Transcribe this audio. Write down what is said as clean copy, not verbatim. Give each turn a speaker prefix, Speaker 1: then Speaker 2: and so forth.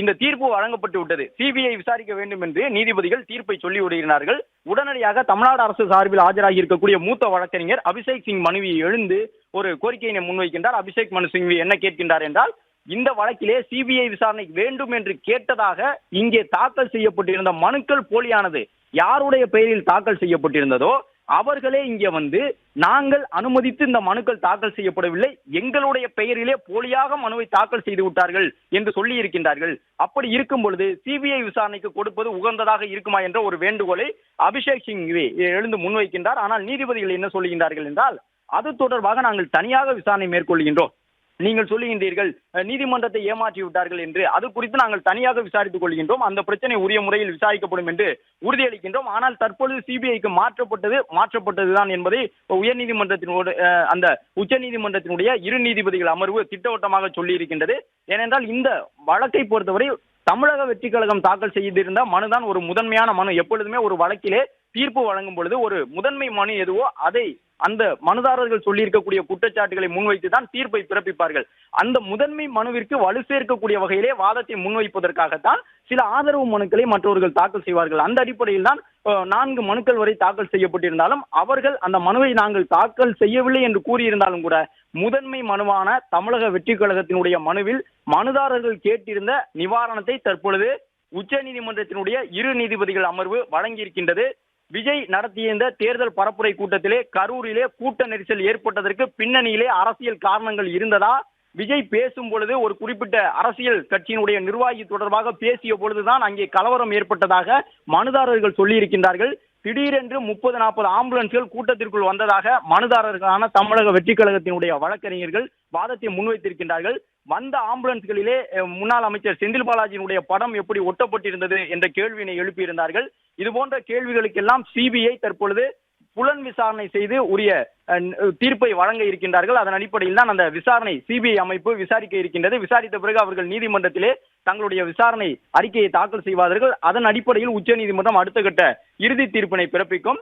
Speaker 1: இந்த தீர்ப்பு வழங்கப்பட்டு விட்டது. சிபிஐ விசாரிக்க வேண்டும் என்று நீதிபதிகள் தீர்ப்பை சொல்லி விடுகிறார்கள். உடனடியாக தமிழ்நாடு அரசு சார்பில் ஆஜராகி இருக்கக்கூடிய மூத்த வழக்கறிஞர் அபிஷேக் சிங் மனுவை எழுந்து ஒரு கோரிக்கையினை முன்வைக்கின்றார். அபிஷேக் மனு சிங்வி என்ன கேட்கின்றார் என்றால், இந்த வழக்கிலே சிபிஐ விசாரணை வேண்டும் என்று கேட்டதாக இங்கே தாக்கல் செய்யப்பட்டிருந்த மனுக்கள் போலியானது. யாருடைய பெயரில் தாக்கல் செய்யப்பட்டிருந்ததோ அவர்களே இங்கே வந்து, நாங்கள் அனுமதித்து இந்த மனுக்கள் தாக்கல் செய்யப்படவில்லை, எங்களுடைய பெயரிலே போலியாக மனுவை தாக்கல் செய்து விட்டார்கள் என்று சொல்லி இருக்கின்றார்கள். அப்படி இருக்கும் பொழுது சிபிஐ விசாரணைக்கு கொடுப்பது உகந்ததாக இருக்குமா என்ற ஒரு வேண்டுகோளை அபிஷேக் சிங் எழுந்து முன்வைக்கின்றார். ஆனால் நீதிபதிகள் என்ன சொல்லுகின்றார்கள் என்றால், அது தொடர்பாக நாங்கள் தனியாக விசாரணை மேற்கொள்கின்றோம். நீங்கள் சொல்லுகின்றீர்கள் நீதிமன்றத்தை ஏமாற்றி விட்டார்கள் என்று, அது குறித்து நாங்கள் தனியாக விசாரித்துக் கொள்கின்றோம், அந்த பிரச்சனை உரிய முறையில் விசாரிக்கப்படும் என்று உறுதியளிக்கின்றோம். ஆனால் தற்பொழுது சிபிஐக்கு மாற்றப்பட்டதுதான் என்பதை உயர்நீதிமன்றத்தினோடு அந்த உச்ச நீதிமன்றத்தினுடைய இரு நீதிபதிகள் அமர்வு திட்டவட்டமாக சொல்லி இருக்கின்றது. ஏனென்றால் இந்த வழக்கை பொறுத்தவரை தமிழக வெற்றி கழகம் தாக்கல் செய்திருந்த மனுதான் ஒரு முதன்மையான மனு. எப்பொழுதுமே ஒரு வழக்கிலே தீர்ப்பு வழங்கும் பொழுது ஒரு முதன்மை மனு எதுவோ அதை அந்த மனுதாரர்கள் சொல்லியிருக்கக்கூடிய குற்றச்சாட்டுகளை முன்வைத்து தான் தீர்ப்பை பிறப்பிப்பார்கள். அந்த முதன்மை மனுவிற்கு வலு சேர்க்கக்கூடிய வகையிலே வாதத்தை முன்வைப்பதற்காகத்தான் சில ஆதரவு மனுக்களை மற்றவர்கள் தாக்கல் செய்வார்கள். அந்த அடிப்படையில் தான் 4 மனுக்கள் வரை தாக்கல் செய்யப்பட்டிருந்தாலும் அவர்கள் அந்த மனுவை நாங்கள் தாக்கல் செய்யவில்லை என்று கூறியிருந்தாலும் கூட முதன்மை மனுவான தமிழக வெற்றி கழகத்தினுடைய மனுவில் மனுதாரர்கள் கேட்டிருந்த நிவாரணத்தை தற்பொழுது உச்ச நீதிமன்றத்தினுடைய இரு நீதிபதிகள் அமர்வு வழங்கியிருக்கின்றது. விஜய் நடத்திய இந்த தேர்தல் பரப்புரை கூட்டத்திலே கரூரிலே கூட்ட நெரிசல் ஏற்பட்டதற்கு பின்னணியிலே அரசியல் காரணங்கள் இருந்ததா? விஜய் பேசும் பொழுது ஒரு குறிப்பிட்ட அரசியல் கட்சியினுடைய நிர்வாகி தொடர்பாக பேசிய பொழுதுதான் அங்கே கலவரம் ஏற்பட்டதாக மனுதாரர்கள் சொல்லி இருக்கின்றார்கள். திடீரென்று 30-40 ஆம்புலன்ஸ்கள் கூட்டத்திற்குள் வந்ததாக மனுதாரர்களான தமிழக வெற்றி கழகத்தினுடைய வழக்கறிஞர்கள் வாதத்தை முன்வைத்திருக்கின்றார்கள். வந்த ஆம்புலன்ஸ்களிலே முன்னாள் அமைச்சர் செந்தில் பாலாஜியினுடைய படம் எப்படி ஒட்டப்பட்டிருந்தது என்ற கேள்வியினை எழுப்பியிருந்தார்கள். இது போன்ற கேள்விகளுக்கெல்லாம் சிபிஐ தற்பொழுது புலன் விசாரணை செய்து உரிய தீர்ப்பை வழங்க இருக்கின்றார்கள். அதன் அடிப்படையில் தான் அந்த விசாரணை சிபிஐ அமைப்பு விசாரிக்க இருக்கின்றது. விசாரித்த பிறகு அவர்கள் நீதிமன்றத்திலே தங்களுடைய விசாரணை அறிக்கையை தாக்கல் செய்வார்கள். அதன் அடிப்படையில் உச்ச நீதிமன்றம் அடுத்த கட்ட இறுதி தீர்ப்பினை பிறப்பிக்கும்.